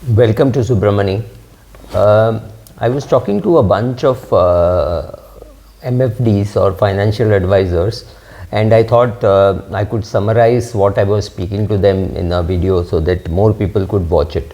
Welcome to Subramani. I was talking to a bunch of MFDs or financial advisors, and I thought I could summarize what I was speaking to them in a video so that more people could watch it.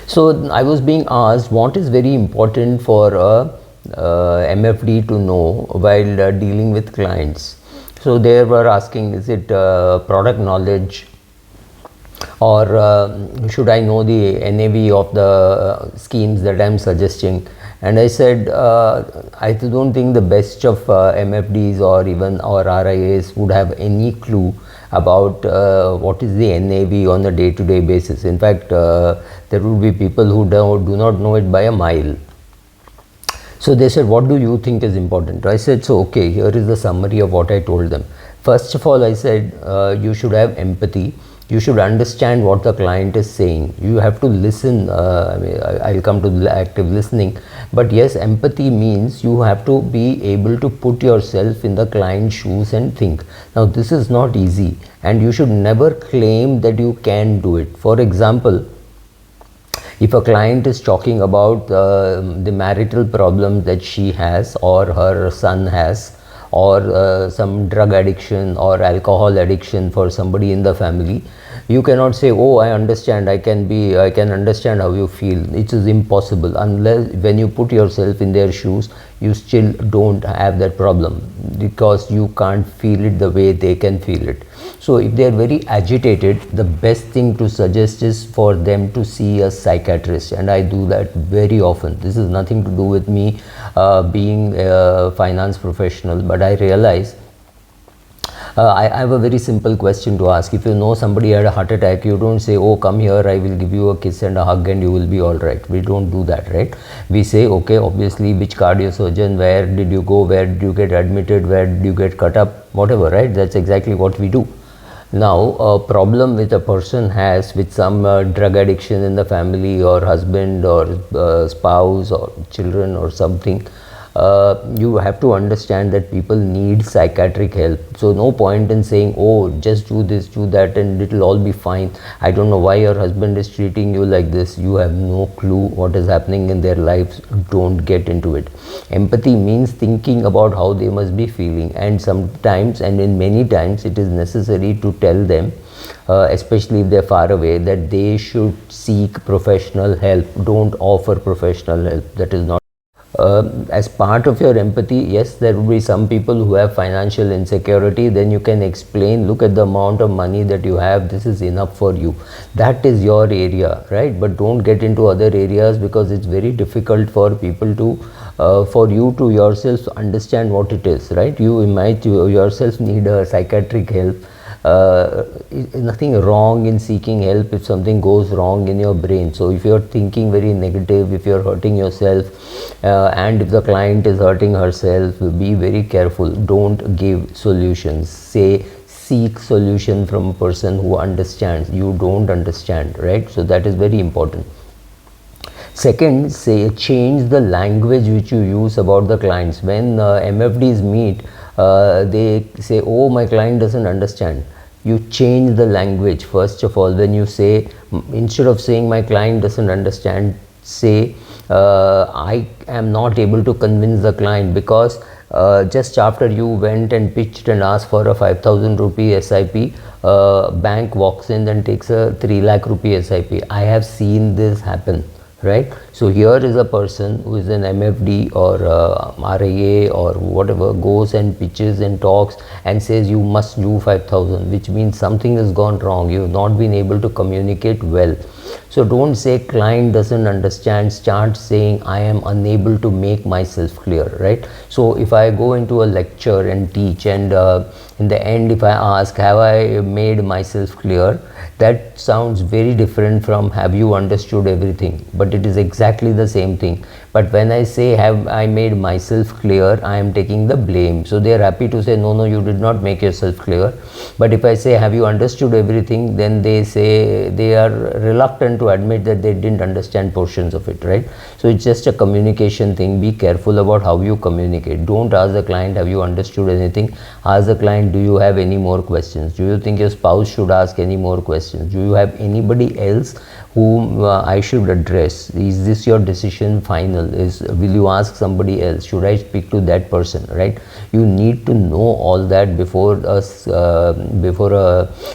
So I was being asked what is very important for a MFD to know while dealing with clients. So they were asking, is it product knowledge, or should I know the NAV of the schemes that I'm suggesting? And I said, I don't think the best of MFDs or even our RIAs would have any clue about what is the NAV on a day-to-day basis. In fact, there would be people who do not know it by a mile. So they said, what do you think is important? I said, so okay, here is the summary of what I told them. First of all, I said, you should have empathy. You should understand what the client is saying. You have to listen. I'll come to the active listening. But yes, empathy means you have to be able to put yourself in the client's shoes and think. Now, this is not easy, and you should never claim that you can do it. For example, if a client is talking about the marital problem that she has or her son has, or some drug addiction or alcohol addiction for somebody in the family, you cannot say, oh, I understand, I can understand how you feel. It is impossible. Unless when you put yourself in their shoes, you still don't have that problem, because you can't feel it the way they can feel it. So if they are very agitated, the best thing to suggest is for them to see a psychiatrist, and I do that very often. This is nothing to do with me being a finance professional, but I realize I have a very simple question to ask. If you know somebody had a heart attack, you don't say, oh, come here, I will give you a kiss and a hug and you will be all right. We don't do that, right? We say, okay, obviously, which cardio surgeon, where did you go, where did you get admitted, where did you get cut up, whatever, right? That's exactly what we do. Now, a problem with a person has with some drug addiction in the family, or husband or spouse or children or something, you have to understand that people need psychiatric help. So no point in saying, oh, just do this, do that, and it will all be fine. I don't know why your husband is treating you like this. You have no clue what is happening in their lives. Don't get into it. Empathy means thinking about how they must be feeling, and sometimes, and in many times, it is necessary to tell them, especially if they're far away, that they should seek professional help. Don't offer professional help. That is not. As part of your empathy, yes, there will be some people who have financial insecurity. Then you can explain, look at the amount of money that you have, this is enough for you. That is your area, right? But don't get into other areas, because it's very difficult for people to for you to yourself understand what it is, right? You might yourself need a psychiatric help. Nothing wrong in seeking help if something goes wrong in your brain. So if you're thinking very negative, if you're hurting yourself, and if the client is hurting herself, be very careful. Don't give solutions. Say, seek solution from a person who understands. You don't understand, right? So that is very important. Second, say, change the language which you use about the clients. When MFDs meet, they say, oh, my client doesn't understand. You change the language. First of all, when you say, instead of saying my client doesn't understand, say, I am not able to convince the client, because just after you went and pitched and asked for a 5,000 rupee SIP, bank walks in and takes a 3 lakh rupee SIP. I have seen this happen. Right? So here is a person who is an MFD or RIA or whatever, goes and pitches and talks and says you must do 5,000, which means something has gone wrong. You have not been able to communicate well. So don't say client doesn't understand. Start saying I am unable to make myself clear, right? So if I go into a lecture and teach, and in the end if I ask, have I made myself clear, that sounds very different from have you understood everything, but it is exactly the same thing. But when I say have I made myself clear, I am taking the blame. So they are happy to say, no, you did not make yourself clear. But if I say, have you understood everything, then they say they are reluctant to admit that they didn't understand portions of it, right? So it's just a communication thing. Be careful about how you communicate. Don't ask the client, have you understood anything? Ask the client, do you have any more questions? Do you think your spouse should ask any more questions? questions. Do you have anybody else whom I should address? Is this your decision final? Will you ask somebody else? Should I speak to that person, right? You need to know all that before a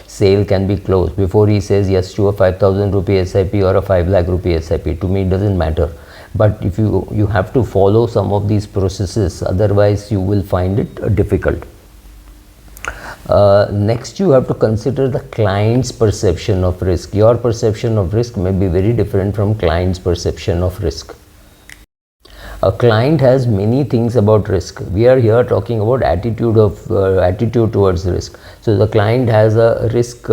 sale can be closed, before he says yes to a 5,000 rupee SIP or a 5 lakh rupee SIP. To me, it doesn't matter. But if you have to follow some of these processes, otherwise you will find it difficult. Next, you have to consider the client's perception of risk. Your perception of risk may be very different from client's perception of risk. A client has many things about risk. We are here talking about attitude towards risk. So the client has a risk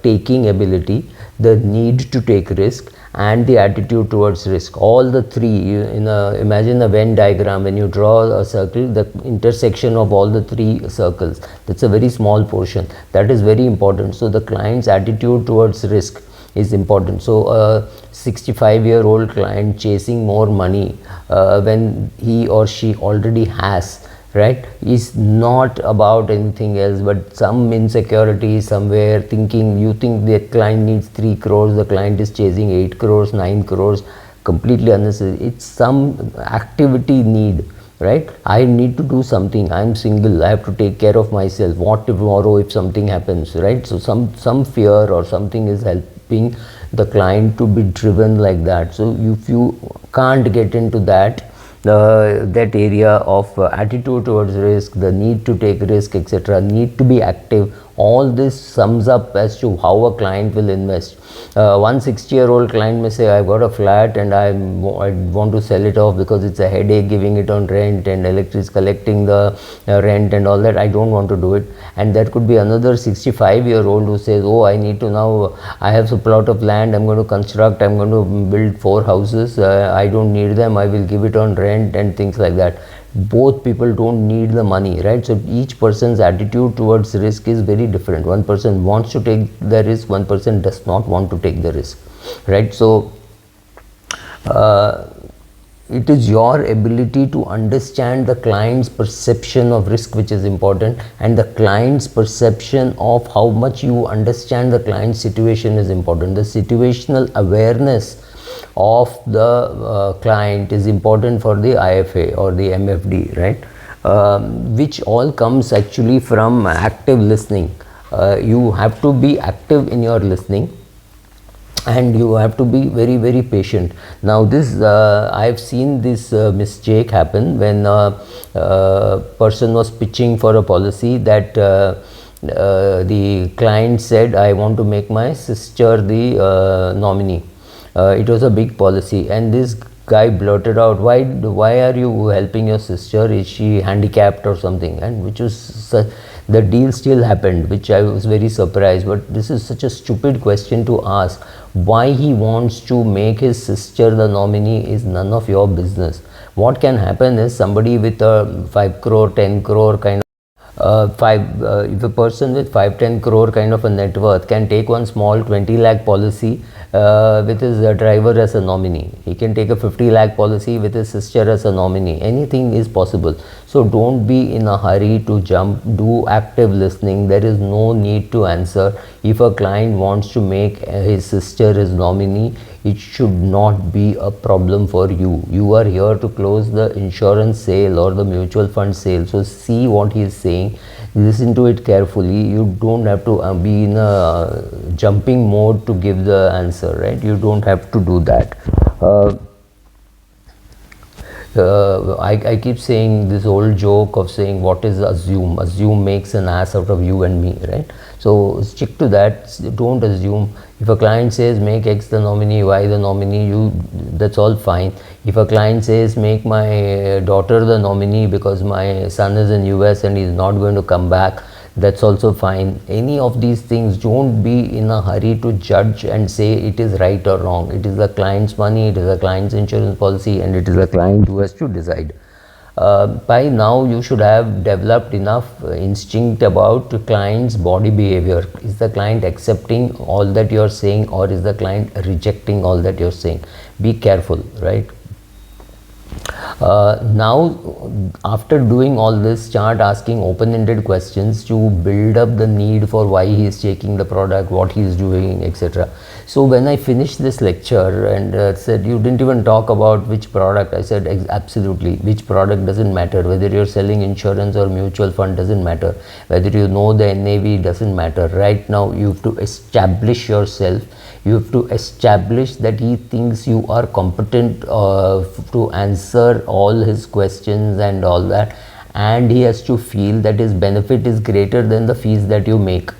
taking ability, the need to take risk, and the attitude towards risk. All the three, imagine a Venn diagram. When you draw a circle, the intersection of all the three circles, that's a very small portion. That is very important. So the client's attitude towards risk is important. So a 65-year-old client chasing more money when he or she already has, right, is not about anything else but some insecurity somewhere, thinking, you think the client needs 3 crores, the client is chasing 8 crores, 9 crores, completely unnecessary. It's some activity need, right? I need to do something. I'm single, I have to take care of myself. What tomorrow if something happens, right? So some fear or something is helping the client to be driven like that. So if you can't get into that area of attitude towards risk, the need to take risk, etc., need to be active, all this sums up as to how a client will invest. One 60-year-old client may say, I've got a flat and I want to sell it off because it's a headache giving it on rent and electric is collecting the rent and all that. I don't want to do it. And that could be another 65-year-old who says, oh, I need to now, I have a plot of land, I'm going to construct, I'm going to build 4 houses, I don't need them, I will give it on rent and things like that. Both people don't need the money, right? So each person's attitude towards risk is very different. One person wants to take the risk, one person does not want to take the risk, right? So it is your ability to understand the client's perception of risk which is important, and the client's perception of how much you understand the client's situation is important. The situational awareness of the client is important for the IFA or the MFD, right? Which all comes actually from active listening. You have to be active in your listening, and you have to be very, very patient. Now this, I've seen this mistake happen when a person was pitching for a policy that the client said, I want to make my sister the nominee. It was a big policy, and this guy blurted out, why are you helping your sister? Is she handicapped or something? And which was the deal still happened, which I was very surprised. But this is such a stupid question to ask. Why he wants to make his sister the nominee is none of your business. What can happen is somebody with a 5 crore, 10 crore kind of if a person with 5-10 crore kind of a net worth can take one small 20 lakh policy with his driver as a nominee, he can take a 50 lakh policy with his sister as a nominee. Anything is possible. So don't be in a hurry to jump. Do active listening. There is no need to answer. If a client wants to make his sister his nominee, it should not be a problem for you. You are here to close the insurance sale or the mutual fund sale. So see what he is saying, listen to it carefully. You don't have to be in a jumping mode to give the answer, right? You don't have to do that. I keep saying this old joke of saying, what is assume? Assume makes an ass out of you and me, right? So stick to that. Don't assume. If a client says make X the nominee, Y the nominee, that's all fine. If a client says make my daughter the nominee because my son is in US and he's not going to come back, that's also fine. Any of these things, don't be in a hurry to judge and say it is right or wrong. It is the client's money, it is the client's insurance policy, and it is the client who has to decide. By now you should have developed enough instinct about the client's body behavior. Is the client accepting all that you're saying, or is the client rejecting all that you're saying? Be careful, right? Now, after doing all this, start asking open-ended questions to build up the need for why he is taking the product, what he is doing, etc. So when I finished this lecture and said, you didn't even talk about which product, I said, absolutely, which product doesn't matter, whether you're selling insurance or mutual fund doesn't matter, whether you know the NAV doesn't matter. Right now you have to establish yourself, you have to establish that he thinks you are competent to answer all his questions and all that, and he has to feel that his benefit is greater than the fees that you make.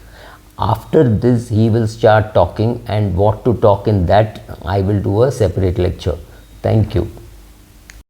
After this he will start talking, and what to talk in that I will do a separate lecture. Thank you.